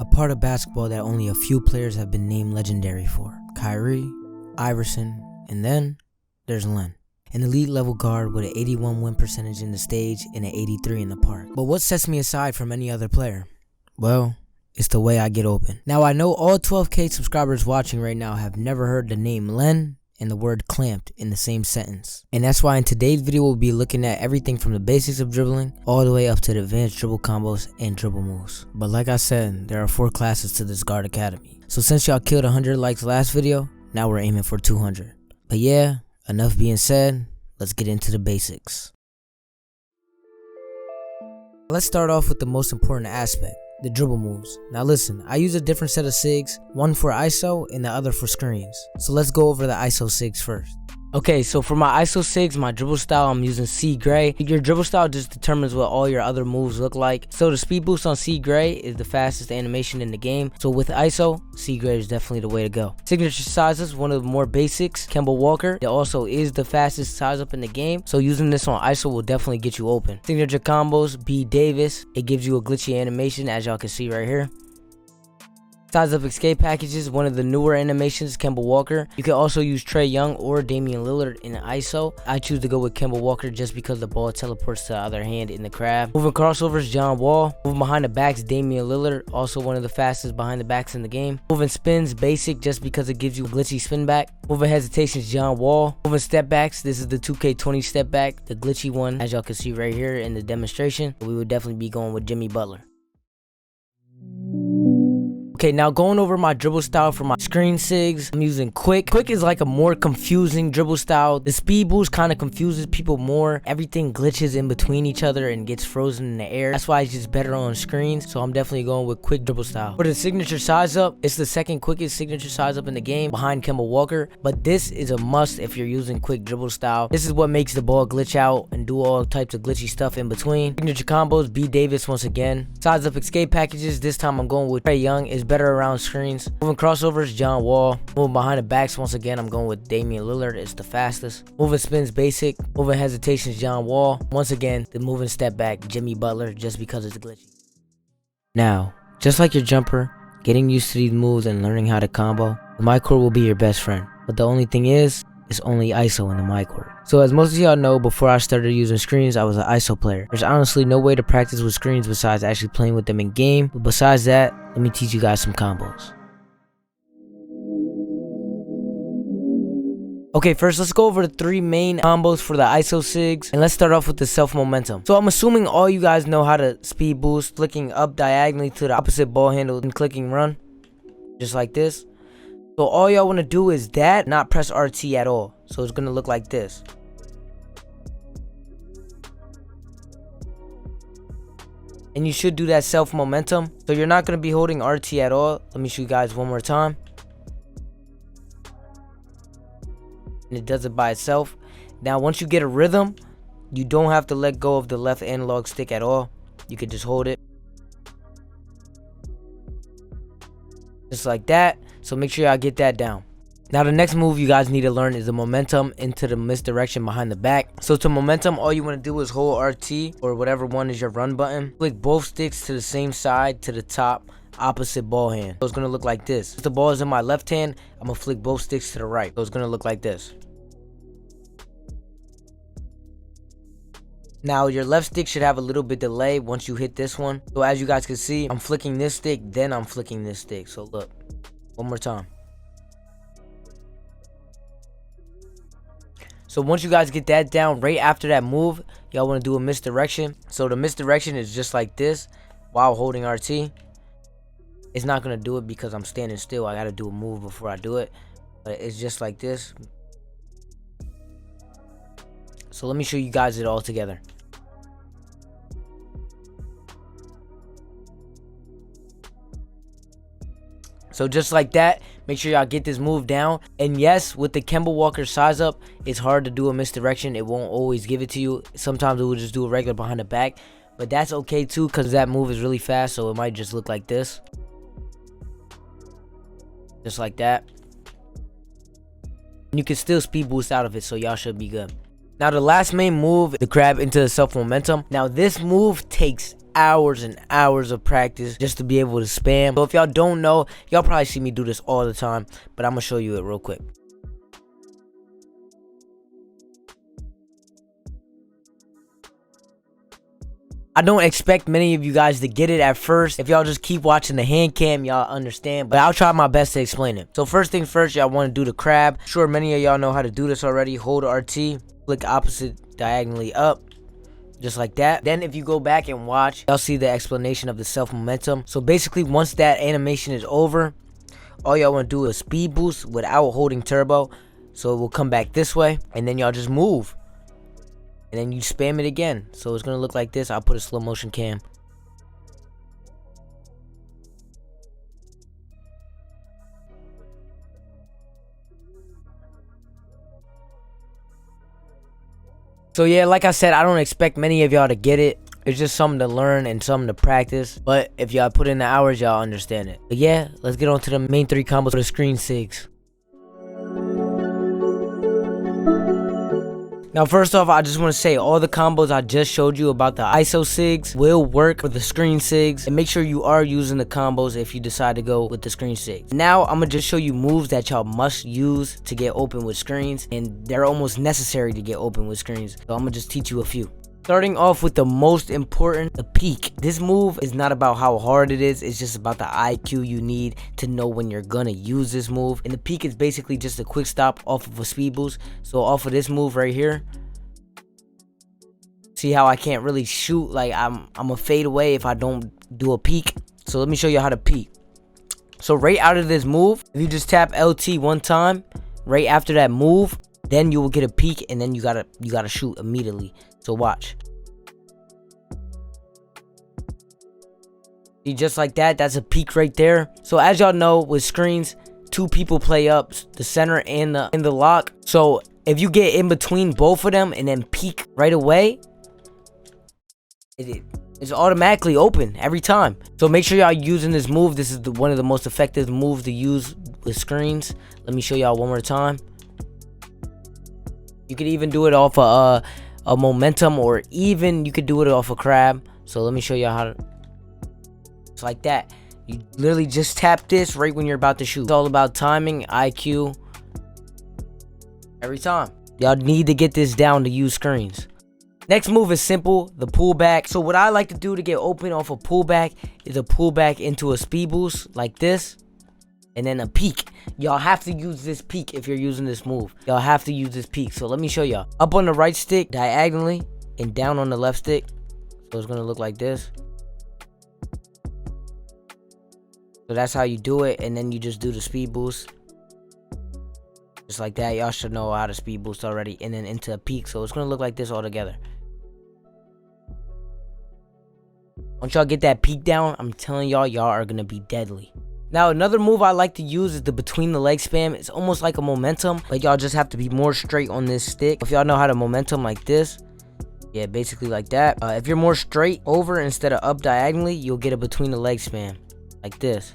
A part of basketball that only a few players have been named legendary for. Kyrie, Iverson, and then there's Len. An elite level guard with an 81 win percentage in the stage and an 83 in the park. But what sets me aside from any other player? Well, it's the way I get open. Now I know all 12K subscribers watching right now have never heard the name Len and the word clamped in the same sentence. And that's why in today's video we'll be looking at everything from the basics of dribbling all the way up to the advanced dribble combos and dribble moves. But like I said, there are 4 classes to this guard academy. So since y'all killed 100 likes last video, now we're aiming for 200. But yeah, enough being said, let's get into the basics. Let's start off with the most important aspect, the dribble moves. Now listen, I use a different set of SIGs, one for ISO and the other for screens. So let's go over the ISO SIGs first. Okay, so for my ISO SIGs, my dribble style, I'm using C gray. Your dribble style just determines what all your other moves look like. So the speed boost on C gray is the fastest animation in the game. So with ISO, C gray is definitely the way to go. Signature sizes, one of the more basics. Kemba Walker, it also is the fastest size up in the game. So using this on ISO will definitely get you open. Signature combos, B Davis, it gives you a glitchy animation as y'all can see right here. Size up escape packages, one of the newer animations, Kemba Walker. You can also use Trae Young or Damian Lillard in ISO. I choose to go with Kemba Walker just because the ball teleports to the other hand in the crab. Moving crossovers, John Wall. Moving behind the backs, Damian Lillard, also one of the fastest behind the backs in the game. Moving spins, basic, just because it gives you a glitchy spin back. Moving hesitations, John Wall. Moving step backs, this is the 2K20 step back, the glitchy one, as y'all can see right here in the demonstration. We would definitely be going with Jimmy Butler. Okay, now going over my dribble style for my screen SIGs, I'm using Quick. Quick is like a more confusing dribble style. The speed boost kind of confuses people more. Everything glitches in between each other and gets frozen in the air. That's why it's just better on screens. So I'm definitely going with Quick dribble style. For the signature size up, it's the second quickest signature size up in the game behind Kemba Walker. But this is a must if you're using Quick dribble style. This is what makes the ball glitch out and do all types of glitchy stuff in between. Signature combos, B Davis once again. Size up escape packages, this time I'm going with Trae Young. Is better around screens. Moving crossovers, John Wall. Moving behind the backs, once again I'm going with Damian Lillard. It's the fastest. Moving spins, basic. Moving hesitations, John Wall. Once again, the moving step back, Jimmy Butler, just because it's glitchy. Now, just like your jumper, getting used to these moves and learning how to combo, the MyCourt will be your best friend. But the only thing is, it's only ISO in the MyCourt. So as most of y'all know, before I started using screens, I was an ISO player. There's honestly no way to practice with screens besides actually playing with them in game. But besides that, let me teach you guys some combos. Okay, first let's go over the 3 main combos for the ISO SIGs, and let's start off with the self momentum. So I'm assuming all you guys know how to speed boost, flicking up diagonally to the opposite ball handle and clicking run, just like this. So all y'all want to do is that, not press RT at all. So it's going to look like this. And you should do that self momentum. So you're not going to be holding RT at all. Let me show you guys one more time. And it does it by itself. Now once you get a rhythm, you don't have to let go of the left analog stick at all. You can just hold it. Just like that. So make sure y'all get that down. Now the next move you guys need to learn is the momentum into the misdirection behind the back. So to momentum, all you want to do is hold RT or whatever one is your run button. Flick both sticks to the same side to the top opposite ball hand. So it's going to look like this. If the ball is in my left hand, I'm going to flick both sticks to the right. So it's going to look like this. Now your left stick should have a little bit delay once you hit this one. So as you guys can see, I'm flicking this stick, then I'm flicking this stick. So look, one more time. So once you guys get that down, right after that move, y'all want to do a misdirection. So the misdirection is just like this while holding RT. It's not going to do it because I'm standing still. I got to do a move before I do it. But it's just like this. So let me show you guys it all together. So just like that, make sure y'all get this move down. And yes, with the Kemba Walker size up, it's hard to do a misdirection. It won't always give it to you. Sometimes it will just do a regular behind the back. But that's okay too, because that move is really fast. So it might just look like this. Just like that. And you can still speed boost out of it, so y'all should be good. Now the last main move, the grab into the self momentum. Now this move takes hours and hours of practice just to be able to spam. So if y'all don't know, y'all probably see me do this all the time, but I'm gonna show you it real quick. I don't expect many of you guys to get it at first. If y'all just keep watching the hand cam, y'all understand, but I'll try my best to explain it. So first things first, y'all want to do the crab. Sure, many of y'all know how to do this already. Hold RT, click opposite diagonally up, just like that. Then if you go back and watch, y'all see the explanation of the self momentum. So basically, once that animation is over, all y'all want to do is speed boost without holding turbo. So it will come back this way, and then y'all just move. And then you spam it again. So it's going to look like this. I'll put a slow motion cam. So yeah, like I said, I don't expect many of y'all to get it. It's just something to learn and something to practice. But if y'all put in the hours, y'all understand it. But yeah, let's get on to the main 3 combos for the screen SIGs. Now first off, I just want to say all the combos I just showed you about the ISO SIGs will work for the screen SIGs, and make sure you are using the combos if you decide to go with the screen SIGs. Now I'm gonna just show you moves that y'all must use to get open with screens, and they're almost necessary to get open with screens. So I'm gonna just teach you a few. Starting off with the most important, the peek. This move is not about how hard it is, it's just about the IQ you need to know when you're gonna use this move. And the peek is basically just a quick stop off of a speed boost. So off of this move right here, see how I can't really shoot, like I'm a fade away if I don't do a peek. So let me show you how to peek. So right out of this move, if you just tap LT one time, right after that move, then you will get a peek, and then you gotta shoot immediately. So watch. See, just like that, that's a peek right there. So as y'all know, with screens, 2 people play up, the center and the lock. So if you get in between both of them and then peek right away, it's automatically open every time. So make sure y'all using this move. This is one of the most effective moves to use with screens. Let me show y'all one more time. You could even do it off a momentum, or even you could do it off a crab. So let me show y'all how to. It's like that. You literally just tap this right when you're about to shoot. It's all about timing, IQ, every time. Y'all need to get this down to use screens. Next move is simple, the pullback. So what I like to do to get open off a pullback is a pullback into a speed boost like this, and then a peek. Y'all have to use this peek if you're using this move. Y'all have to use this peek. So let me show y'all. Up on the right stick diagonally and down on the left stick. So it's gonna look like this. So that's how you do it, and then you just do the speed boost. Just like that. Y'all should know how to speed boost already, and then into a peek. So it's gonna look like this all together. Once y'all get that peek down, I'm telling y'all, y'all are gonna be deadly. Now another move I like to use is the between the leg spam. It's almost like a momentum, but y'all just have to be more straight on this stick. If y'all know how to momentum like this, yeah, basically like that. If you're more straight over instead of up diagonally, you'll get a between the leg spam like this.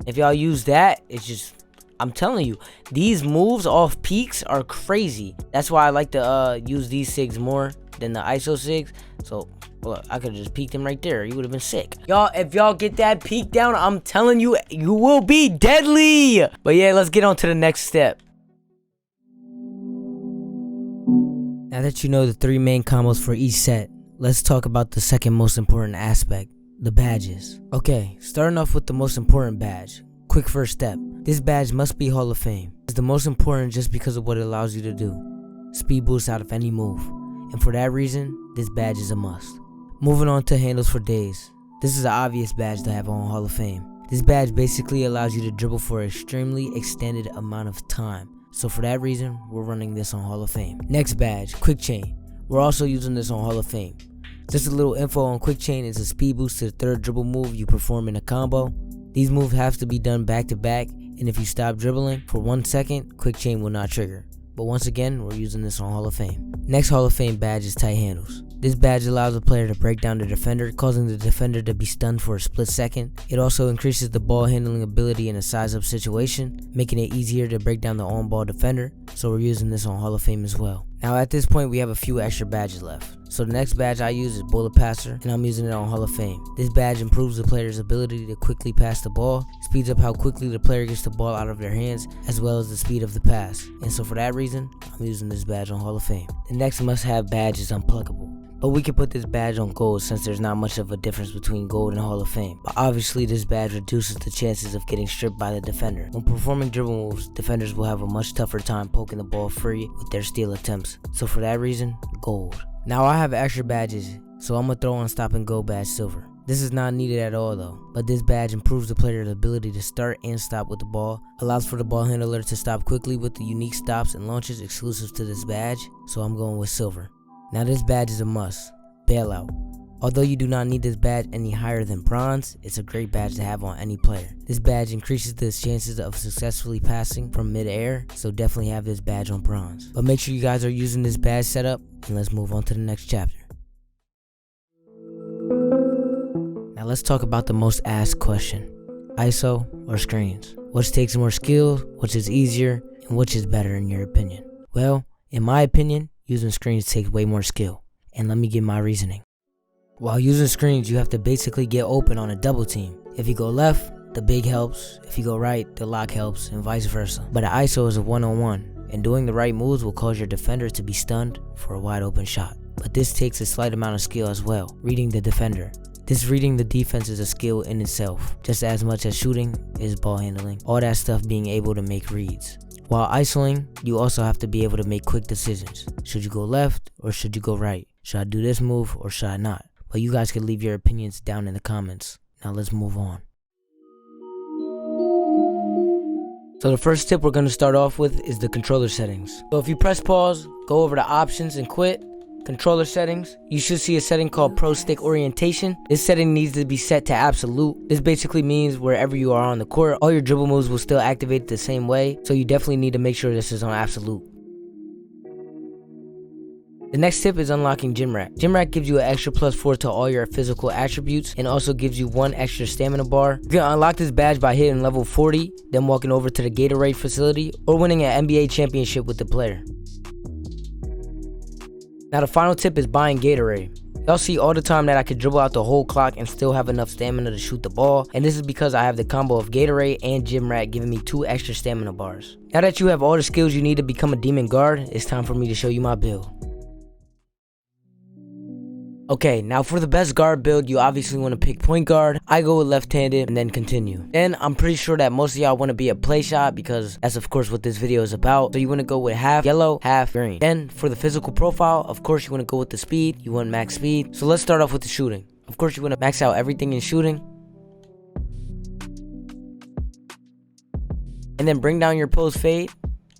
If y'all use that, it's just, I'm telling you, these moves off peaks are crazy. That's why I like to use these SIGs more than the ISO SIGs. So look, I could have just peeked him right there. You would have been sick. Y'all, if y'all get that peek down, I'm telling you, you will be deadly. But yeah, let's get on to the next step. Now that you know the 3 main combos for each set, let's talk about the second most important aspect, the badges. Okay, starting off with the most important badge. Quick first step. This badge must be Hall of Fame. It's the most important just because of what it allows you to do. Speed boost out of any move. And for that reason, this badge is a must. Moving on to handles for days. This is an obvious badge to have on Hall of Fame. This badge basically allows you to dribble for an extremely extended amount of time. So for that reason, we're running this on Hall of Fame. Next badge, Quick Chain. We're also using this on Hall of Fame. Just a little info on Quick Chain is a speed boost to the third dribble move you perform in a combo. These moves have to be done back to back, and if you stop dribbling for 1 second, Quick Chain will not trigger. But once again, we're using this on Hall of Fame. Next Hall of Fame badge is tight handles. This badge allows the player to break down the defender, causing the defender to be stunned for a split second. It also increases the ball handling ability in a size-up situation, making it easier to break down the on-ball defender, so we're using this on Hall of Fame as well. Now at this point we have a few extra badges left. So the next badge I use is Bullet Passer, and I'm using it on Hall of Fame. This badge improves the player's ability to quickly pass the ball, speeds up how quickly the player gets the ball out of their hands, as well as the speed of the pass. And so for that reason, I'm using this badge on Hall of Fame. The next must-have badge is Unpluckable. But we can put this badge on gold since there's not much of a difference between gold and Hall of Fame. But obviously this badge reduces the chances of getting stripped by the defender. When performing dribble moves, defenders will have a much tougher time poking the ball free with their steal attempts. So for that reason, gold. Now I have extra badges, so I'm gonna throw on Stop and Go badge silver. This is not needed at all though, but this badge improves the player's ability to start and stop with the ball, allows for the ball handler to stop quickly with the unique stops and launches exclusive to this badge, so I'm going with silver. Now this badge is a must, Bailout. Although you do not need this badge any higher than bronze, it's a great badge to have on any player. This badge increases the chances of successfully passing from mid-air, so definitely have this badge on bronze. But make sure you guys are using this badge setup, and let's move on to the next chapter. Now let's talk about the most asked question, ISO or screens? Which takes more skill, which is easier, and which is better in your opinion? Well, in my opinion, using screens takes way more skill, and let me give my reasoning. While using screens, you have to basically get open on a double team. If you go left, the big helps. If you go right, the lock helps, and vice versa. But an ISO is a one-on-one, and doing the right moves will cause your defender to be stunned for a wide open shot. But this takes a slight amount of skill as well, reading the defender. This reading the defense is a skill in itself, just as much as shooting is ball handling, all that stuff being able to make reads. While isoing, you also have to be able to make quick decisions. Should you go left or should you go right? Should I do this move or should I not? But you guys can leave your opinions down in the comments. Now let's move on. So the first tip we're going to start off with is the controller settings. So if you press pause, go over to options and quit, controller settings, you should see a setting called Pro Stick Orientation. This setting needs to be set to absolute. This basically means wherever you are on the court, all your dribble moves will still activate the same way. So you definitely need to make sure this is on absolute. The next tip is unlocking Gym Rack. Gym Rack gives you an extra +4 to all your physical attributes and also gives you 1 extra stamina bar. You can unlock this badge by hitting level 40, then walking over to the Gatorade facility, or winning an NBA championship with the player. Now the final tip is buying Gatorade. Y'all see all the time that I could dribble out the whole clock and still have enough stamina to shoot the ball, and this is because I have the combo of Gatorade and Gym Rat giving me 2 extra stamina bars. Now that you have all the skills you need to become a demon guard, it's time for me to show you my build. Okay, now for the best guard build, you obviously want to pick point guard. I go with left-handed and then continue. Then I'm pretty sure that most of y'all want to be a play shot because that's of course what this video is about. So you want to go with half yellow, half green. Then for the physical profile, of course you want to go with the speed. You want max speed. So let's start off with the shooting. Of course you want to max out everything in shooting. And then bring down your post fade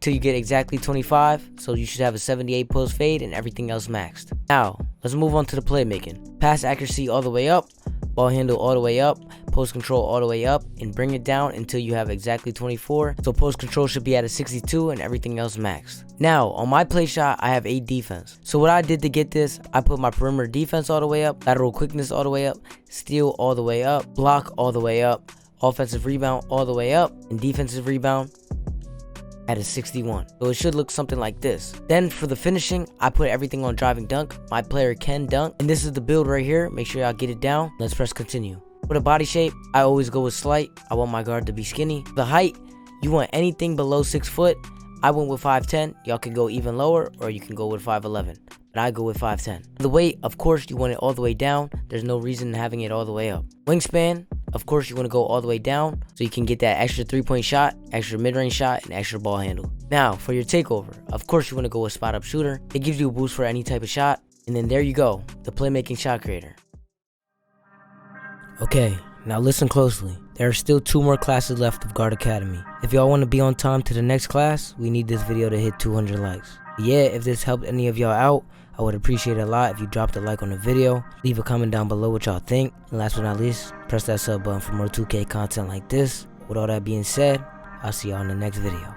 till you get exactly 25. So you should have a 78 post fade and everything else maxed. Now, let's move on to the playmaking. Pass accuracy all the way up, ball handle all the way up, post control all the way up, and bring it down until you have exactly 24. So post control should be at a 62 and everything else maxed. Now, on my play shot, I have 8 defense. So what I did to get this, I put my perimeter defense all the way up, lateral quickness all the way up, steal all the way up, block all the way up, offensive rebound all the way up, and defensive rebound at a 61. So it should look something like this. Then for the finishing, I put everything on driving dunk. My player can dunk, and this is the build right here. Make sure y'all get it down. Let's press continue. For the body shape, I always go with slight. I want my guard to be skinny. The height, you want anything below 6 foot. I went with 5'10". Y'all can go even lower, or you can go with 5'11". But I go with 5'10". The weight, of course, you want it all the way down. There's no reason having it all the way up. Wingspan, of course, you want to go all the way down so you can get that extra 3-point shot, extra mid-range shot, and extra ball handle. Now, for your takeover, of course, you want to go with spot-up shooter. It gives you a boost for any type of shot. And then there you go, the playmaking shot creator. Okay, now listen closely. There are still 2 more classes left of Guard Academy. If y'all want to be on time to the next class, we need this video to hit 200 likes. Yeah, if this helped any of y'all out, I would appreciate it a lot if you dropped a like on the video, leave a comment down below what y'all think, and last but not least, press that sub button for more 2K content like this. With all that being said, I'll see y'all in the next video.